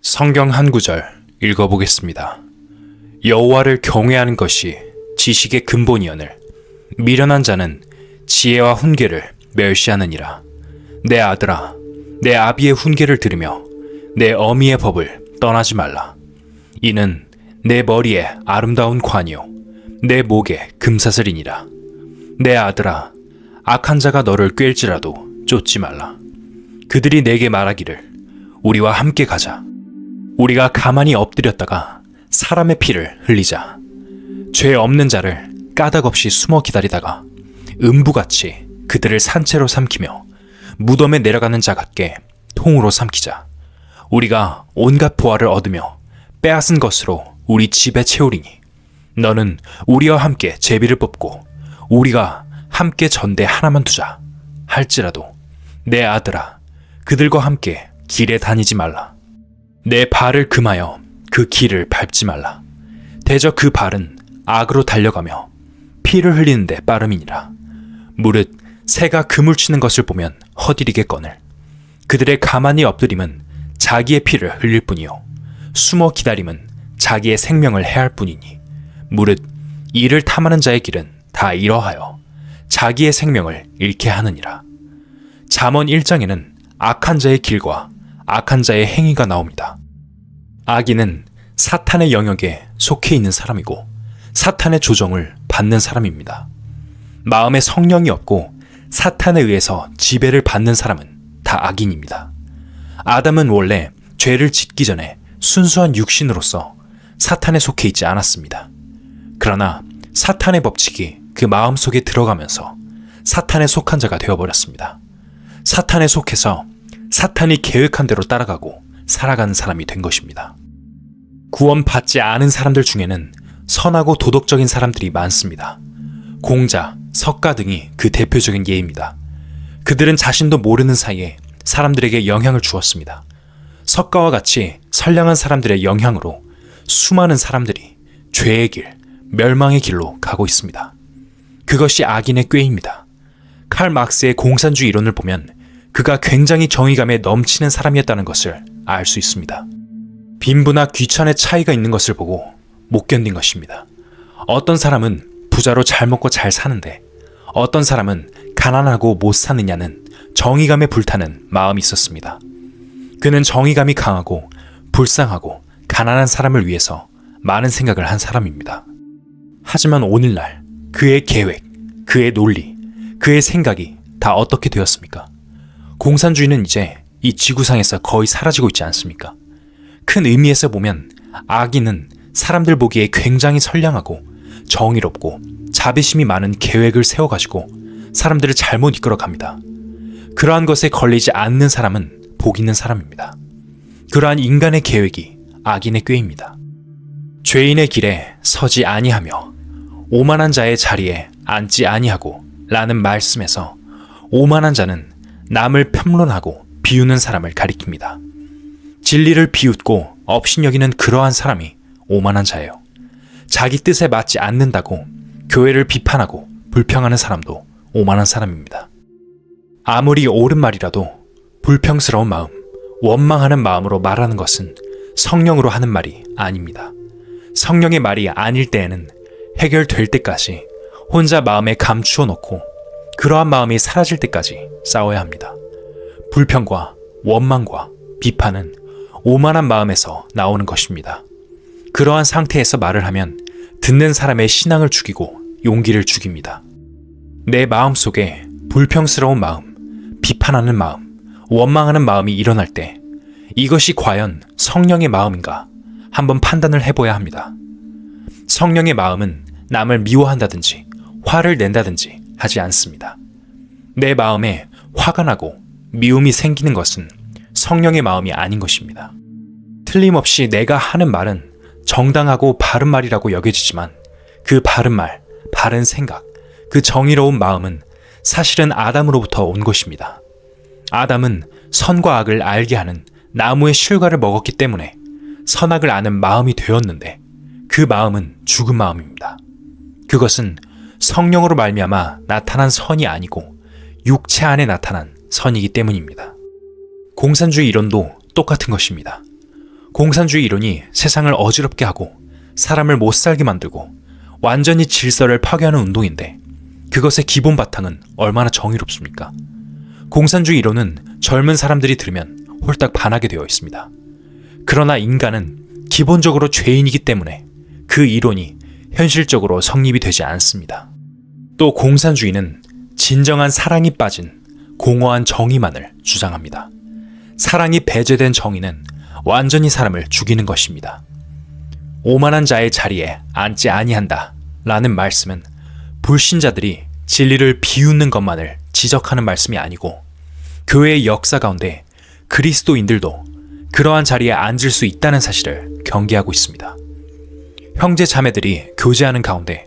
성경 한 구절 읽어보겠습니다. 여호와를 경외하는 것이 지식의 근본이오늘 미련한 자는 지혜와 훈계를 멸시하느니라. 내 아들아, 내 아비의 훈계를 들으며 내 어미의 법을 떠나지 말라. 이는 내 머리에 아름다운 관이요 내 목에 금사슬이니라. 내 아들아, 악한 자가 너를 꿰일지라도 쫓지 말라. 그들이 내게 말하기를 우리와 함께 가자. 우리가 가만히 엎드렸다가 사람의 피를 흘리자. 죄 없는 자를 까닭 없이 숨어 기다리다가 음부같이 그들을 산채로 삼키며 무덤에 내려가는 자 같게 통으로 삼키자. 우리가 온갖 보화를 얻으며 빼앗은 것으로 우리 집에 채우리니 너는 우리와 함께 제비를 뽑고 우리가 함께 전대 하나만 두자 할지라도 내 아들아, 그들과 함께 길에 다니지 말라. 내 발을 금하여 그 길을 밟지 말라. 대저 그 발은 악으로 달려가며 피를 흘리는데 빠름이니라. 무릇 새가 그물 치는 것을 보면 허디리겠거늘 그들의 가만히 엎드림은 자기의 피를 흘릴 뿐이요 숨어 기다림은 자기의 생명을 해할 뿐이니 무릇 이를 탐하는 자의 길은 다 이러하여 자기의 생명을 잃게 하느니라. 잠언 1장에는 악한 자의 길과 악한 자의 행위가 나옵니다. 악인은 사탄의 영역에 속해 있는 사람이고 사탄의 조정을 받는 사람입니다. 마음에 성령이 없고 사탄에 의해서 지배를 받는 사람은 다 악인입니다. 아담은 원래 죄를 짓기 전에 순수한 육신으로서 사탄에 속해 있지 않았습니다. 그러나 사탄의 법칙이 그 마음속에 들어가면서 사탄에 속한 자가 되어버렸습니다. 사탄에 속해서 사탄이 계획한 대로 따라가고 살아가는 사람이 된 것입니다. 구원받지 않은 사람들 중에는 선하고 도덕적인 사람들이 많습니다. 공자, 석가 등이 그 대표적인 예입니다. 그들은 자신도 모르는 사이에 사람들에게 영향을 주었습니다. 석가와 같이 선량한 사람들의 영향으로 수많은 사람들이 죄의 길, 멸망의 길로 가고 있습니다. 그것이 악인의 꾀입니다. 칼 막스의 공산주의 이론을 보면 그가 굉장히 정의감에 넘치는 사람이었다는 것을 알 수 있습니다. 빈부나 귀천의 차이가 있는 것을 보고 못 견딘 것입니다. 어떤 사람은 부자로 잘 먹고 잘 사는데 어떤 사람은 가난하고 못 사느냐는 정의감에 불타는 마음이 있었습니다. 그는 정의감이 강하고 불쌍하고 가난한 사람을 위해서 많은 생각을 한 사람입니다. 하지만 오늘날 그의 계획, 그의 논리, 그의 생각이 다 어떻게 되었습니까? 공산주의는 이제 이 지구상에서 거의 사라지고 있지 않습니까? 큰 의미에서 보면 악인은 사람들 보기에 굉장히 선량하고 정의롭고 자비심이 많은 계획을 세워가지고 사람들을 잘못 이끌어갑니다. 그러한 것에 걸리지 않는 사람은 복 있는 사람입니다. 그러한 인간의 계획이 악인의 꾀입니다. 죄인의 길에 서지 아니하며 오만한 자의 자리에 앉지 아니하고 라는 말씀에서 오만한 자는 남을 편론하고 비우는 사람을 가리킵니다. 진리를 비웃고 업신여기는 그러한 사람이 오만한 자예요. 자기 뜻에 맞지 않는다고 교회를 비판하고 불평하는 사람도 오만한 사람입니다. 아무리 옳은 말이라도 불평스러운 마음, 원망하는 마음으로 말하는 것은 성령으로 하는 말이 아닙니다. 성령의 말이 아닐 때에는 해결될 때까지 혼자 마음에 감추어 놓고 그러한 마음이 사라질 때까지 싸워야 합니다. 불평과 원망과 비판은 오만한 마음에서 나오는 것입니다. 그러한 상태에서 말을 하면 듣는 사람의 신앙을 죽이고 용기를 죽입니다. 내 마음속에 불평스러운 마음, 비판하는 마음, 원망하는 마음이 일어날 때 이것이 과연 성령의 마음인가 한번 판단을 해봐야 합니다. 성령의 마음은 남을 미워한다든지 화를 낸다든지 하지 않습니다. 내 마음에 화가 나고 미움이 생기는 것은 성령의 마음이 아닌 것입니다. 틀림없이 내가 하는 말은 정당하고 바른 말이라고 여겨지지만 그 바른 말, 바른 생각, 그 정의로운 마음은 사실은 아담으로부터 온 것입니다. 아담은 선과 악을 알게 하는 나무의 실과를 먹었기 때문에 선악을 아는 마음이 되었는데 그 마음은 죽은 마음입니다. 그것은 성령으로 말미암아 나타난 선이 아니고 육체 안에 나타난 선이기 때문입니다. 공산주의 이론도 똑같은 것입니다. 공산주의 이론이 세상을 어지럽게 하고 사람을 못 살게 만들고 완전히 질서를 파괴하는 운동인데 그것의 기본 바탕은 얼마나 정의롭습니까? 공산주의 이론은 젊은 사람들이 들으면 홀딱 반하게 되어 있습니다. 그러나 인간은 기본적으로 죄인이기 때문에 그 이론이 현실적으로 성립이 되지 않습니다. 또 공산주의는 진정한 사랑이 빠진 공허한 정의만을 주장합니다. 사랑이 배제된 정의는 완전히 사람을 죽이는 것입니다. 오만한 자의 자리에 앉지 아니한다 라는 말씀은 불신자들이 진리를 비웃는 것만을 지적하는 말씀이 아니고 교회의 역사 가운데 그리스도인들도 그러한 자리에 앉을 수 있다는 사실을 경계하고 있습니다. 형제 자매들이 교제하는 가운데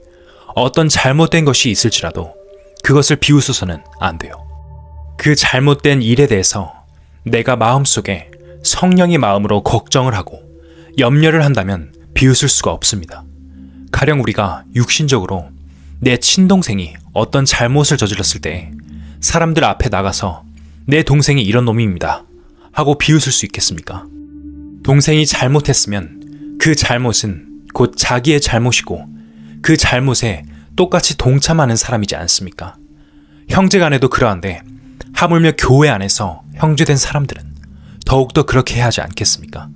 어떤 잘못된 것이 있을지라도 그것을 비웃어서는 안 돼요. 그 잘못된 일에 대해서 내가 마음속에 성령의 마음으로 걱정을 하고 염려를 한다면 비웃을 수가 없습니다. 가령 우리가 육신적으로 내 친동생이 어떤 잘못을 저질렀을 때 사람들 앞에 나가서 내 동생이 이런 놈입니다 하고 비웃을 수 있겠습니까? 동생이 잘못했으면 그 잘못은 곧 자기의 잘못이고 그 잘못에 똑같이 동참하는 사람이지 않습니까? 형제간에도 그러한데 하물며 교회 안에서 형제된 사람들은 더욱더 그렇게 해야 하지 않겠습니까?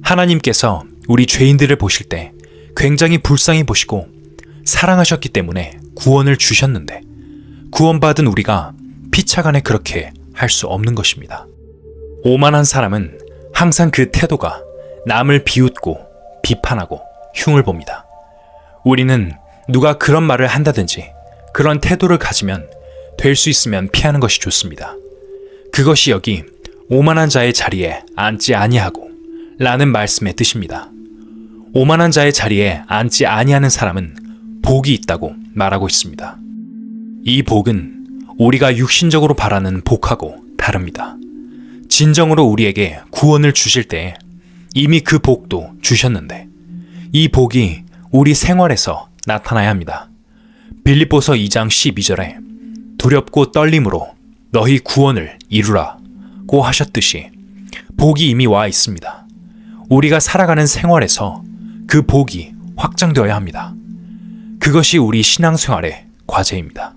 하나님께서 우리 죄인들을 보실 때 굉장히 불쌍히 보시고 사랑하셨기 때문에 구원을 주셨는데 구원받은 우리가 피차간에 그렇게 할 수 없는 것입니다. 오만한 사람은 항상 그 태도가 남을 비웃고 비판하고 흉을 봅니다. 우리는 누가 그런 말을 한다든지 그런 태도를 가지면 될 수 있으면 피하는 것이 좋습니다. 그것이 여기 오만한 자의 자리에 앉지 아니하고 라는 말씀의 뜻입니다. 오만한 자의 자리에 앉지 아니하는 사람은 복이 있다고 말하고 있습니다. 이 복은 우리가 육신적으로 바라는 복하고 다릅니다. 진정으로 우리에게 구원을 주실 때 이미 그 복도 주셨는데 이 복이 우리 생활에서 나타나야 합니다. 빌립보서 2장 12절에 두렵고 떨림으로 너희 구원을 이루라고 하셨듯이 복이 이미 와 있습니다. 우리가 살아가는 생활에서 그 복이 확장되어야 합니다. 그것이 우리 신앙생활의 과제입니다.